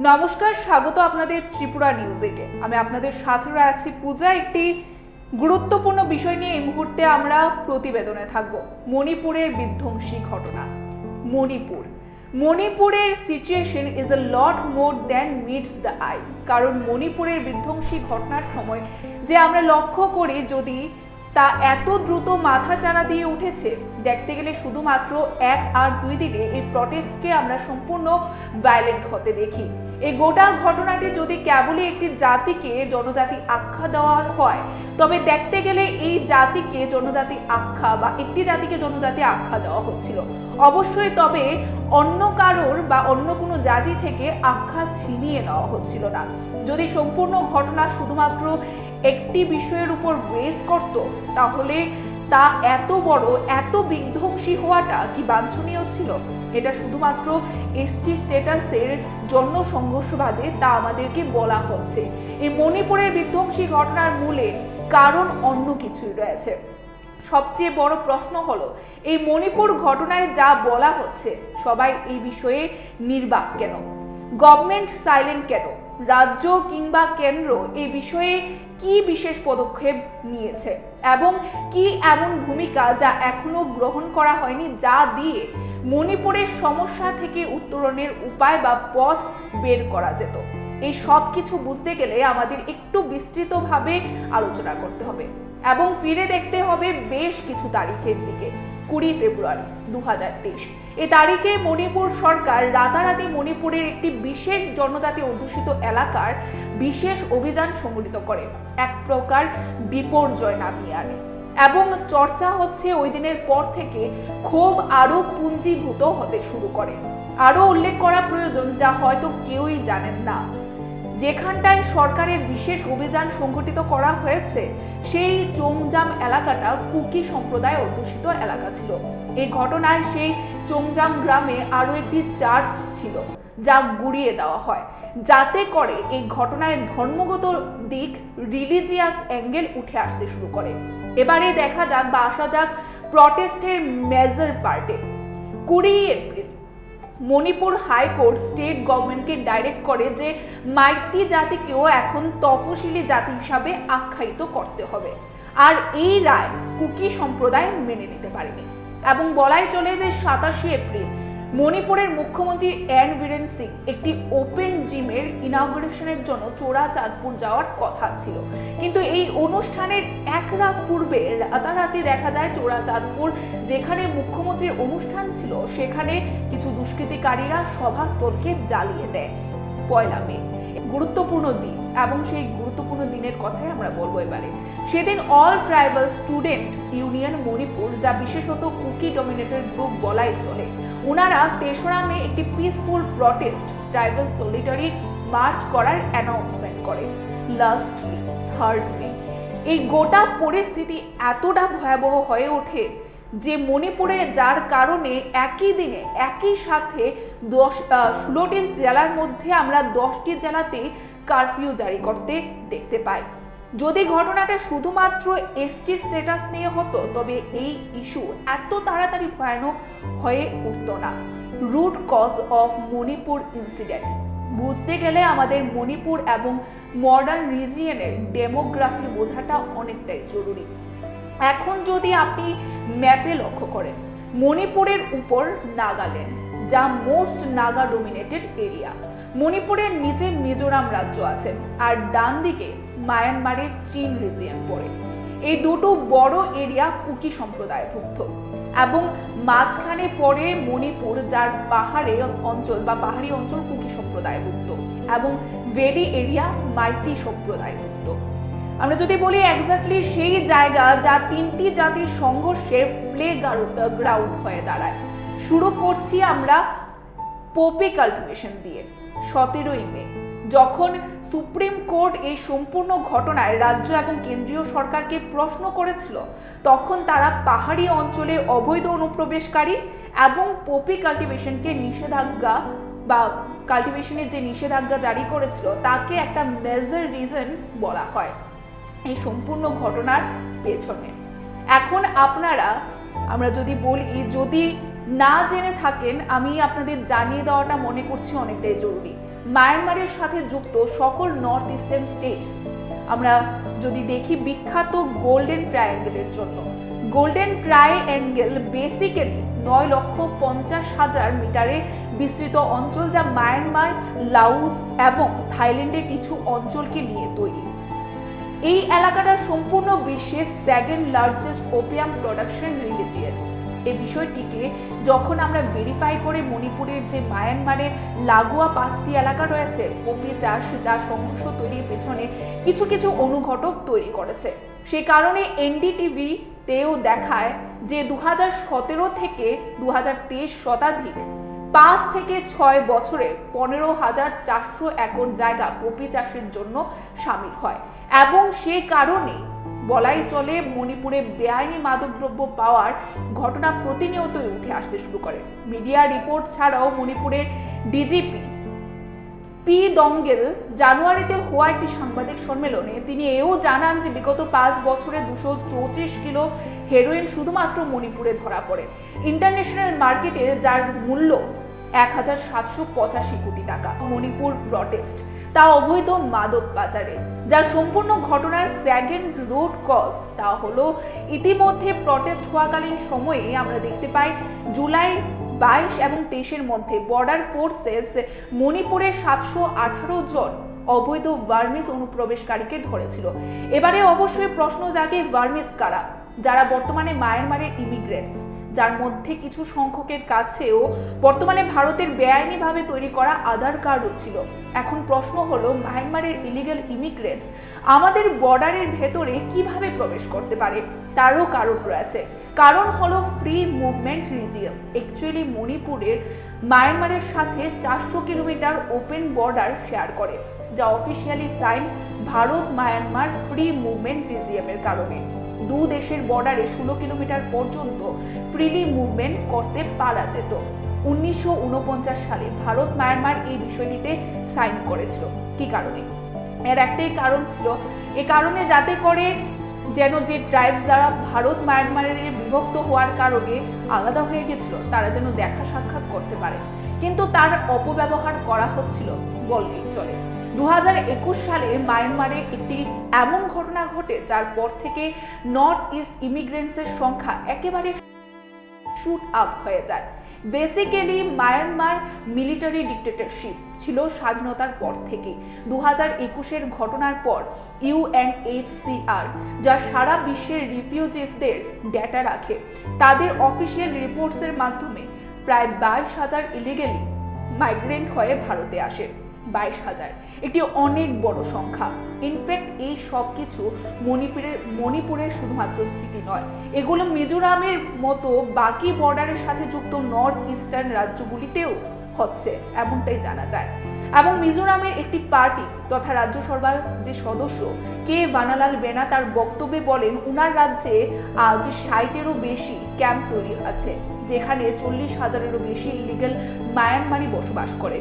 নমস্কার, স্বাগত আপনাদের ত্রিপুরা নিউজে। আমি আপনাদের সাথে আছি পূজা। একটি গুরুত্বপূর্ণ বিষয় নিয়ে এই মুহূর্তে আমরা প্রতিবেদনে থাকব। মণিপুরের বিধ্বংসী ঘটনা। মণিপুরের situation is a lot more than meets the I. কারণ মণিপুরের বিধ্বংসী ঘটনার সময় যে আমরা লক্ষ্য করি, যদি তা এত দ্রুত মাথাচাড়া দিয়ে উঠেছে, দেখতে গেলে শুধুমাত্র 1 আর 2 দিনে এই প্রটেস্টকে আমরা সম্পূর্ণ ভায়োলেন্ট হতে দেখি। এই গোটা ঘটনাটি যদি কেবলই একটি জাতিকে জনজাতি আখ্যা দেওয়া হয়, তবে দেখতে গেলে এই জাতিকে জনজাতি আখ্যা বা একটি জাতিকে জনজাতি আখ্যা দেওয়া হচ্ছিল অবশ্যই, তবে অন্য কারোর বা অন্য কোনো জাতি থেকে আখ্যা ছিনিয়ে নেওয়া হচ্ছিল না। যদি সম্পূর্ণ ঘটনা শুধুমাত্র একটি বিষয়ের উপর বেস করত, তাহলে তা এত বড়, এত বিধ্বংসী হওয়াটা কি বাঞ্ছনীয় ছিল? এটা শুধুমাত্র এসটি স্ট্যাটাসের জন্য সংঘর্ষবাদে তা আমাদেরকে বলা হচ্ছে। এই মণিপুরের বিধ্বংসী ঘটনার মূলে কারণ অন্য কিছুই রয়েছে। সবচেয়ে বড় প্রশ্ন হলো, এই মণিপুর ঘটনায় যা বলা হচ্ছে, সবাই এই বিষয়ে নির্বাক কেন? গভর্নমেন্ট সাইলেন্ট কেন? রাজ্য কিংবা কেন্দ্র এই বিষয়ে কি বিশেষ পদক্ষেপ নিয়েছে এবং কি এমন ভূমিকা যা এখনো গ্রহণ করা হয়নি, যা দিয়ে মণিপুরের সমস্যা থেকে উত্তরণের উপায় বা পথ বের করা যেত? এই সব কিছু বুঝতে গেলে আমাদের একটু বিস্তৃতভাবে আলোচনা করতে হবে এবং ফিরে দেখতে হবে বেশ কিছু তারিখের দিকে। 20 ফেব্রুয়ারি 2023 এই তারিখে মণিপুর সরকার রাতারাতি মণিপুরের একটি বিশেষ জনজাতি অধ্যুষিত এলাকার বিশেষ অভিযান সংগঠিত করে, এক প্রকার বিপর্যয় নামিয়ে আনে। এবং চর্চা হচ্ছে ওই দিনের পর থেকে ক্ষোভ আরো পুঞ্জীভূত হতে শুরু করে। আরো উল্লেখ করা প্রয়োজন, যা হয়তো কেউই জানেন না, যেখানটায় সরকারের বিশেষ অভিযান সংগঠিত করা হয়েছে সেই চোংজাম এলাকাটা কুকি সম্প্রদায় অধ্যুষিত এলাকা ছিল। এই ঘটনায় সেই চোংজাম গ্রামে আরো একটি চার্চ ছিল, যা গুড়িয়ে দেওয়া হয়, যাতে করে এই ঘটনায় ধর্মগত দিক, রিলিজিয়াস অ্যাঙ্গেল উঠে আসতে শুরু করে। এবারে দেখা যাক বা আসা যাক প্রটেস্টের মেজর পার্টে। 20 এপ্রিল মণিপুর হাইকোর্ট স্টেট গভর্নমেন্টকে ডাইরেক্ট করে যে মাইতি জাতিকেও এখন তফসিলি জাতি হিসাবে আখ্যায়িত করতে হবে। আর এই রায় কুকি সম্প্রদায় মেনে নিতে পারেনি এবং বলাই চলে যে 27 এপ্রিল মণিপুরের মুখ্যমন্ত্রী এন বীরেন সিং একটি ওপেন জিমের ইনঅগ্রেশনের জন্য চোরাচাঁদপুর যাওয়ার কথা ছিল, কিন্তু এই অনুষ্ঠানের এক রাত পূর্বে রাতারাতি দেখা যায় চোরাচাঁদপুর, যেখানে মুখ্যমন্ত্রীর অনুষ্ঠান ছিল, সেখানে কিছু দুষ্কৃতিকারীরা সভাস্থলকে জ্বালিয়ে দেয়। 1 মে গুরুত্বপূর্ণ দিন এবং সেই গুরুত্বপূর্ণ দিনের কথাই আমরা বলবো এবারে। সেদিন all tribal student union Manipur, যা বিশেষত কুকি ডমিনেটেড গ্রুপ বলাই চলে, ওনারা 3রা মে একটি পিসফুল প্রটেস্ট ট্রাইবাল সলিডারি মার্চ করার অ্যানাউন্সমেন্ট করে। লাস্টলি 3 মে এই গোটা পরিস্থিতি এতটা ভয়াবহ হয়ে ওঠে যে মণিপুরে, যার কারণে একই দিনে একই সাথে 16টি জেলার মধ্যে আমরা 10টি জেলাতে কারফিউ জারি করতে দেখতে পাই। যদি ঘটনাটা শুধুমাত্র এসটি স্ট্যাটাস নিয়ে হতো, তবে এই ইস্যু এত তাড়াতাড়ি ভয়ানক হয়ে উঠত না। Root cause of Manipur incident বুঝতে গেলে আমাদের মণিপুর এবং মডার্ন রিজিয়নের ডেমোগ্রাফি বোঝাটা অনেকটাই জরুরি। এখন যদি আপনি ম্যাপে লক্ষ্য করেন, মণিপুরের উপর নাগাল্যান্ড, যা মোস্ট নাগা ডোমিনেটেড এরিয়া, মণিপুরের নিচে মিজোরাম রাজ্য আছে, আর ডান দিকে মায়ানমারের চীন রিজিয়ন পড়ে। এই দুটো বড় এরিয়া কুকি সম্প্রদায়ভুক্ত এবং মাঝখানে পড়ে মণিপুর, যার পাহাড়ি অঞ্চল কুকি সম্প্রদায়ভুক্ত এবং ভ্যালি এরিয়া মাইতি সম্প্রদায়ভুক্ত। আমরা যদি বলি এক্স্যাক্টলি সেই জায়গা যা 3টি জাতির সংঘর্ষের প্লে গ্রাউন্ড হয়ে দাঁড়ায়। শুরু করছি আমরা পপি কাল্টিভেশন দিয়ে। 17 মে যখন সুপ্রিম কোর্ট এই সম্পূর্ণ ঘটনায় রাজ্য এবং কেন্দ্রীয় সরকারকে প্রশ্ন করেছিল, তখন তারা পাহাড়ি অঞ্চলে অবৈধ অনুপ্রবেশকারী এবং পপি কাল্টিভেশনকে নিষেধাজ্ঞা বা কাল্টিভেশনের যে নিষেধাজ্ঞা জারি করেছিল, তাকে একটা মেজর রিজন বলা হয় এই সম্পূর্ণ ঘটনার পেছনে। এখন আমরা যদি বলি, যদি না জেনে থাকেন, আমি আপনাদের জানিয়ে দেওয়াটা মনে করছি অনেকটাই জরুরি। মায়ানমারের সাথে যুক্ত সকল নর্থ ইস্টার্ন স্টেটস। আমরা যদি দেখি বিখ্যাত গোল্ডেন ট্রায়াঙ্গেলের জন্য, গোল্ডেন ট্রায়াঙ্গেল বেসিক্যালি 9,50,000 মিটারে বিস্তৃত অঞ্চল, যা মায়ানমার, লাওস এবং থাইল্যান্ডের কিছু অঞ্চলকে নিয়ে তৈরি। এই এলাকাটা সম্পূর্ণ বিশ্বের second largest opium production region. এই বিষয়টিকে যখন আমরা ভেরিফাই করে মণিপুরের যে মায়ানমারের লাগোয়া 5টি এলাকা রয়েছে, পপি চাষ যা সংঘর্ষ তৈরির পেছনে কিছু কিছু অনুঘটক তৈরি করেছে, সে কারণে এনডিটিভি তেও দেখায় যে 2017 থেকে 2023 শতাধিক 5 থেকে 6 বছরে 15,400 একর জায়গা পপি চাষের জন্য শামিল হয়। এবং সে কারণে বলাই চলে মণিপুরে বেআইনি মাদকদ্রব্য পাওয়ার ঘটনা প্রতিনিয়তই উঠে আসতে শুরু করে। মিডিয়া রিপোর্ট ছাড়াও মণিপুরের ডিজিপি পি দঙ্গেল জানুয়ারিতে হওয়া একটি সাংবাদিক সম্মেলনে তিনি এও জানান যে বিগত 5 বছরে 234 কিলো হেরোইন শুধুমাত্র মণিপুরে ধরা পড়ে, ইন্টারন্যাশনাল মার্কেটে যার মূল্য 1,785 কোটি টাকা। মণিপুর প্রটেস্ট, তা অবৈধ মাদক পাচারে, যার সম্পূর্ণ ঘটনার সেকেন্ড রুট কজ তা হলো ইতিমধ্যে প্রটেস্ট হওয়াকালীন সময়ে আমরা দেখতে পাই জুলাই 22 এবং 23-এর মধ্যে বর্ডার ফোর্সেস মণিপুরে 718 জন অবৈধ ভার্মিস অনুপ্রবেশকারীকে ধরেছিল। এবারে অবশ্যই প্রশ্ন জাগে, ভার্মিস কারা? যারা বর্তমানে মায়ানমারের ইমিগ্রেন্টস, যার মধ্যে কিছু সংখ্যকের কাছেও বর্তমানে ভারতের বেআইনিভাবে তৈরি করা আধার কার্ডও ছিল। এখন প্রশ্ন হলো, মায়ানমারের ইলিগাল ইমিগ্রেন্টস আমাদের বর্ডারের ভেতরে কিভাবে প্রবেশ করতে পারে? তারও কারণ রয়েছে। কারণ হলো ফ্রি মুভমেন্ট রিজিয়ন। অ্যাকচুয়ালি মণিপুরের মায়ানমারের সাথে 400 কিলোমিটার ওপেন বর্ডার শেয়ার করে, যা officially sign Bharat Myanmar free movement রিজিয়নের কারণে। দু দেশের বর্ডারে 16 কিলোমিটার পর্যন্ত ফ্রিলি মুভমেন্ট করতে পারা যেত। 1949 সালে ভারত মায়ানমার এই বিষয়টিতে সাইন করেছিল। কি কারণে? এর একটাই কারণ ছিল, এ কারণে যাতে করে যেন যে ট্রাইবস যারা ভারত মায়ানমারের বিভক্ত হওয়ার কারণে আলাদা হয়ে গেছিল, তারা যেন দেখা সাক্ষাৎ করতে পারে। কিন্তু তার অপব্যবহার করা হচ্ছিল বললেই চলে। 2021 সালে মায়ানমারে একটি এমন ঘটনা ঘটে যার পর থেকে নর্থ ইস্ট ইমিগ্রেন্টসের সংখ্যা একেবারে শুট আপ হয়ে যায়। বেসিক্যালি মায়ানমার মিলিটারি ডিক্টেটরশিপ ছিল স্বাধীনতার পর থেকে। 2021-এর ঘটনার পর ইউএনএইচসিআর, যা সারা বিশ্বের রিফিউজিসদের ডেটা রাখে, তাদের অফিসিয়াল রিপোর্টসের মাধ্যমে প্রায় 22,000 ইলিগালি মাইগ্রেন্ট হয়ে ভারতে আসে। 22,000 একটি অনেক বড় সংখ্যা। ইনফ্যাক্ট এই সব কিছু মণিপুরের শুধুমাত্র স্থিতি নয়, এগুলো মিজোরামের মতো বাকি বর্ডারের সাথে যুক্ত নর্থ ইস্টার্ন রাজ্যগুলিতেও হচ্ছে, এমনটাই জানা যায়। এবং মিজোরামের একটি পার্টি তথা রাজ্যসভার যে সদস্য কে বানালাল বেনা তার বক্তব্যে বলেন, উনার রাজ্যে আজ 60-এরও বেশি ক্যাম্প তৈরি আছে, যেখানে 40,000-এরও বেশি ইলিগাল মায়ানমারি বসবাস করে।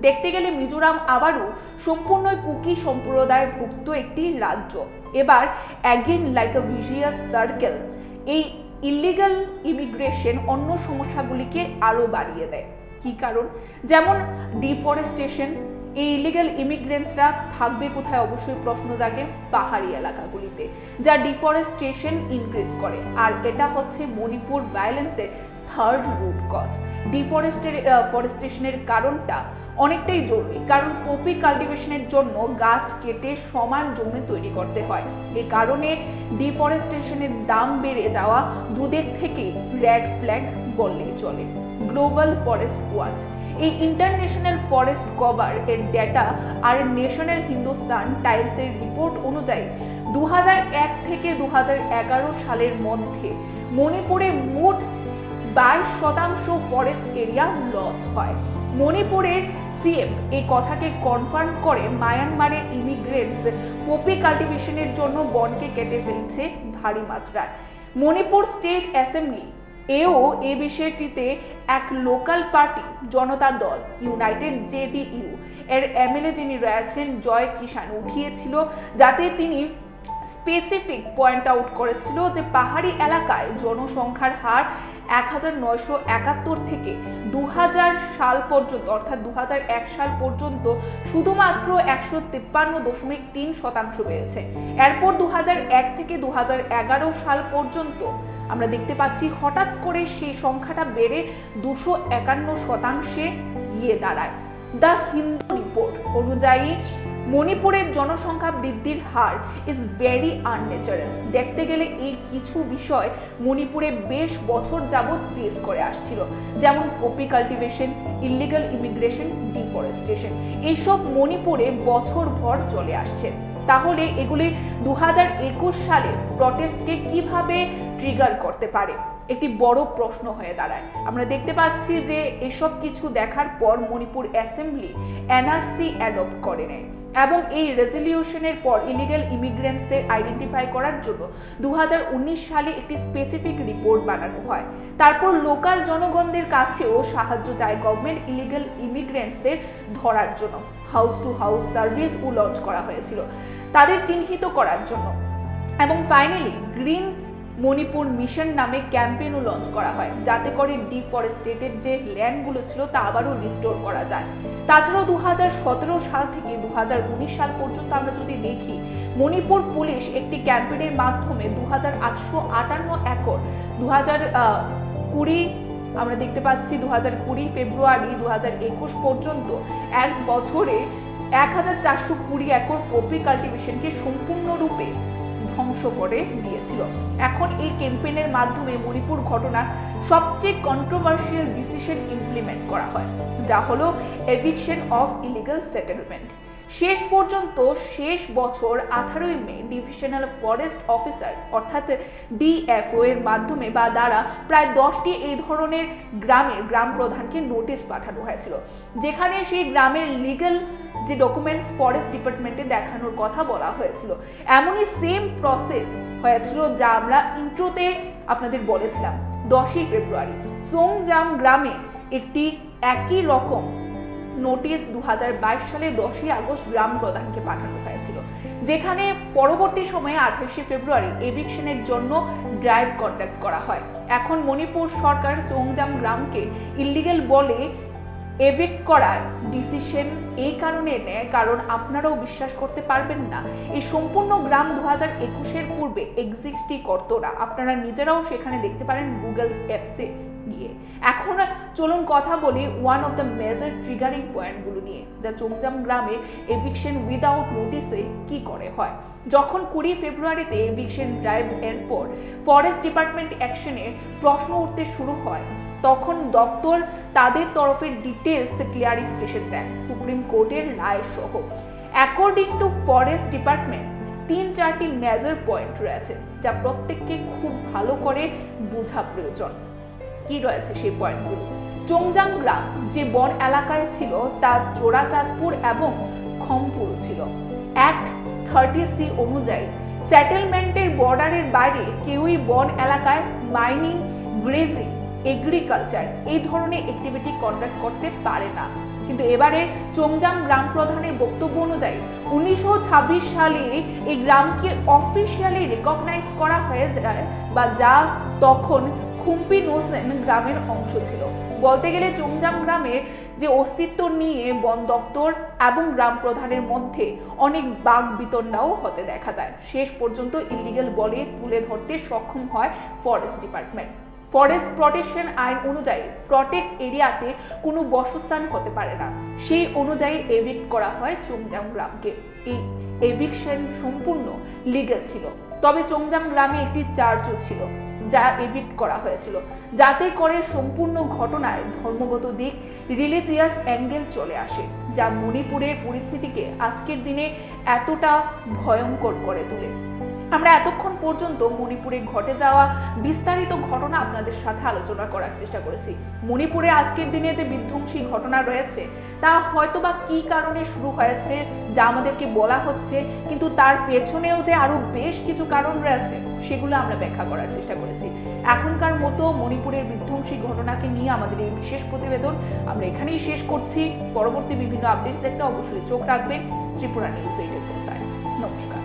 দেখতে গেলে মিজোরাম আবারও সম্পূর্ণ কুকি সম্প্রদায় ভুক্ত একটি রাজ্য। এবার অ্যাগেন লাইক আ ভিজিয়াস সার্কেল, এই ইলিগাল ইমিগ্রেশন অন্য সমস্যাগুলিকে আরো বাড়িয়ে দেয়। কি কারণ? যেমন ডিফরেস্টেশন। এই ইলিগাল ইমিগ্রেন্টসরা থাকবে কোথায়? অবশ্যই প্রশ্ন জাগে পাহাড়ি এলাকাগুলিতে, যা ডিফরেস্টেশন ইনক্রিজ করে। আর এটা হচ্ছে মণিপুর ভায়োলেন্সের থার্ড রুট কজ। ডিফরেস্টেশনের কারণটা অনেকটাই জরুরি, কারণ পপি কাল্টিভেশনের জন্য গাছ কেটে সমান জমি তৈরি করতে হয়। এই কারণে ডিফরেস্টেশনের দাম বেড়ে যাওয়া দুদিক থেকে রেড ফ্ল্যাগ বললেই চলে। গ্লোবাল ফরেস্ট ওয়াচ, এই ইন্টারন্যাশনাল ফরেস্ট কভার এর ডেটা আর ন্যাশনাল হিন্দুস্তান টাইমসের রিপোর্ট অনুযায়ী 2001 থেকে 2011 সালের মধ্যে মণিপুরে মোট 22% ফরেস্ট এরিয়া লস হয়। মণিপুরের সিএম এই কথাকে কনফার্ম করে মায়ানমারের ইমিগ্রেন্টস পপি কাল্টিভেশনের জন্য বনকে কেটে ফেলছে ভারী মাত্রায়। মণিপুর স্টেট অ্যাসেম্বলি এও এই বিষয়টিতে এক লোকাল পার্টি জনতা দল ইউনাইটেড জেডিইউ এর এমএলএ যিনি রয়েছেন জয় কিষান উঠিয়েছিল, যাতে তিনি স্পেসিফিক পয়েন্ট আউট করেছিল যে পাহাড়ি এলাকায় জনসংখ্যার হার 1971 থেকে 2000 সাল পর্যন্ত অর্থাৎ 2001 সাল পর্যন্ত শুধুমাত্র 153.3% বেড়েছে। এরপর 2001 থেকে 2011 সাল পর্যন্ত আমরা দেখতে পাচ্ছি হঠাৎ করে সেই সংখ্যাটা বেড়ে 251% গিয়ে দাঁড়ায়। দ্য হিন্দু রিপোর্ট অনুযায়ী মণিপুরের জনসংখ্যা বৃদ্ধির হার ইজ ভেরি আনন্যাচারাল। দেখতে গেলে এই কিছু বিষয় মণিপুরে বেশ বছর যাবৎ ফেস করে আসছিল, যেমন poppy cultivation, illegal immigration, deforestation. এইসব মণিপুরে বছরভর চলে আসছে। তাহলে এগুলি 2021 সালে প্রটেস্টকে কিভাবে ট্রিগার করতে পারে একটি বড় প্রশ্ন হয়ে দাঁড়ায়। আমরা দেখতে পাচ্ছি যে এসব কিছু দেখার পর মণিপুর অ্যাসেম্বলি এনআরসি অ্যাডপ্ট করে নেয় এবং এই রেজলিউশনের পর ইলিগাল ইমিগ্রেন্টসদের আইডেন্টিফাই করার জন্য 2019 সালে একটি স্পেসিফিক রিপোর্ট বানানো হয়। তারপর লোকাল জনগণদের কাছেও সাহায্য চায় গভর্নমেন্ট ইলিগাল ইমিগ্রেন্টসদের ধরার জন্য। হাউস টু হাউস সার্ভিসও লঞ্চ করা হয়েছিল তাদের চিহ্নিত করার জন্য। এবং ফাইনালি গ্রিন মণিপুর মিশন নামে ক্যাম্পেইনও লঞ্চ করা হয়, যাতে করে ডিফরেস্টেটেড যে ল্যান্ডগুলো ছিল তা আবারও রিস্টোর করা যায়। তাছাড়াও 2017 সাল থেকে 2019 সাল পর্যন্ত আমরা যদি দেখি, মণিপুর পুলিশ একটি ক্যাম্পেইনের মাধ্যমে 2858 একর 2020 আমরা দেখতে পাচ্ছি 2020 ফেব্রুয়ারি 2021 পর্যন্ত এক বছরে 1420 একর পপি কাল্টিভেশনকে সম্পূর্ণরূপে ধ্বংস করে দিয়েছিল। এখন এই ক্যাম্পেইনের মাধ্যমে মণিপুর ঘটনার সবচেয়ে কন্ট্রোভার্সিয়াল ডিসিশন ইমপ্লিমেন্ট করা হয়, যা হলো এভিকশন অফ ইলিগাল সেটেলমেন্ট। শেষ পর্যন্ত শেষ বছর 18 মে ডিভিশনাল ফরেস্ট অফিসার অর্থাৎ ডিএফও এর মাধ্যমে বা দ্বারা প্রায় 10টি এই ধরনের গ্রামের গ্রাম প্রধানকে নোটিশ পাঠানো হয়েছিল, যেখানে সেই গ্রামের লিগ্যাল যে ডকুমেন্টস ফরেস্ট ডিপার্টমেন্টে দেখানোর কথা বলা হয়েছিল। এমনই সেম প্রসেস হয়েছিল যা আমরা ইন্ট্রোতে আপনাদের বলেছিলাম। 10ই ফেব্রুয়ারি সোংজাম গ্রামে একটি একই রকম নোটিশ 2022 সালে 10ই আগস্ট গ্রাম প্রধানকে পাঠানো হয়েছিল, যেখানে পরবর্তী সময়ে 28শে ফেব্রুয়ারি এভিকশনের জন্য ড্রাইভ কন্ডাক্ট করা হয়। এখন মণিপুর সরকার সোংজাম গ্রামকে ইলিগাল বলে এভিক্ট করার ডিসিশন এই কারণে নেয় কারণ আপনারাও বিশ্বাস করতে পারবেন না, এই সম্পূর্ণ গ্রাম 2021-এর পূর্বে এক্সিস্টই করতো না। আপনারা নিজেরাও সেখানে দেখতে পারেন গুগল অ্যাপসে গিয়ে। এখন চলুন কথা বলি one of the major triggering পয়েন্টগুলো নিয়ে, যা চোংজাম গ্রামে এভিকশন উইদাউট নোটিসে কি করে হয়। যখন 20 ফেব্রুয়ারিতে এভিকশন ড্রাইভ এর পর ফরেস্ট ডিপার্টমেন্ট অ্যাকশনে প্রশ্ন উঠতে শুরু হয়, তখন দপ্তর তাদের তরফের ডিটেলস ক্লিয়ারিফিকেশন দেয় সুপ্রিম কোর্টের রায় সহ। অ্যাকর্ডিং টু ফরেস্ট ডিপার্টমেন্ট 3-4টি মেজর পয়েন্ট রয়েছে, যা প্রত্যেককে খুব ভালো করে বোঝা প্রয়োজন। কি রয়েছে সেই পয়েন্টগুলো? চোংজাম গ্রাম যে বন এলাকায় ছিল তা চোরাচাঁদপুর এবং খমপুর ছিল। অ্যাক্ট 30C অনুযায়ী সেটেলমেন্টের বর্ডারের বাইরে কেউই বন এলাকায় মাইনিং, গ্রেজিং, এগ্রিকালচার এই ধরনের অ্যাক্টিভিটি কন্ডাক্ট করতে পারে না। কিন্তু এবারে চোংজাম গ্রাম প্রধানের বক্তব্য অনুযায়ী 1926 সালে এই গ্রামকে অফিসিয়ালি রেকগনাইজ করা হয়ে যায়, বা যা তখন খুম্পি নোসেন গ্রামের অংশ ছিল। বলতে গেলে চোংজাম গ্রামের যে অস্তিত্ব নিয়ে বন দপ্তর এবং গ্রাম প্রধানের মধ্যে অনেক বাক বিতণ্ডাও হতে দেখা যায়। শেষ পর্যন্ত ইলিগাল বলে তুলে ধরতে সক্ষম হয় ফরেস্ট ডিপার্টমেন্ট। ফরেস্ট প্রটেকশন আইন অনুযায়ী প্রটেক্ট এরিয়াতে কোনো বাসস্থান হতে পারে না, সেই অনুযায়ী এভিক্ট করা হয় চোংজাম গ্রামকে। এই এভিকশন সম্পূর্ণ লিগ্যাল ছিল। তবে চোংজাম গ্রামে একটি চার্চও ছিল যা এভিক্ট করা হয়েছিল, যাতে করে সম্পূর্ণ ঘটনায় ধর্মগত দিক, রিলিজিয়াস অ্যাঙ্গেল চলে আসে, যা মণিপুরের পরিস্থিতিকে আজকের দিনে এতটা ভয়ঙ্কর করে তোলে। আমরা এতক্ষণ পর্যন্ত মণিপুরে ঘটে যাওয়া বিস্তারিত ঘটনা আপনাদের সাথে আলোচনা করার চেষ্টা করেছি। মণিপুরে আজকের দিনে যে বিধ্বংসী ঘটনা রয়েছে তা হয়তোবা কি কারণে শুরু হয়েছে যা আমাদেরকে বলা হচ্ছে, কিন্তু তার পেছনেও যে আরো বেশ কিছু কারণ রয়েছে সেগুলো আমরা ব্যাখ্যা করার চেষ্টা করেছি। এখনকার মতো মণিপুরের বিধ্বংসী ঘটনাকে নিয়ে আমাদের এই বিশেষ প্রতিবেদন আমরা এখানেই শেষ করছি। পরবর্তী বিভিন্ন আপডেটস দেখতে অবশ্যই চোখ রাখবেন ত্রিপুরা নিউজ 8-এর পর্দায়। নমস্কার।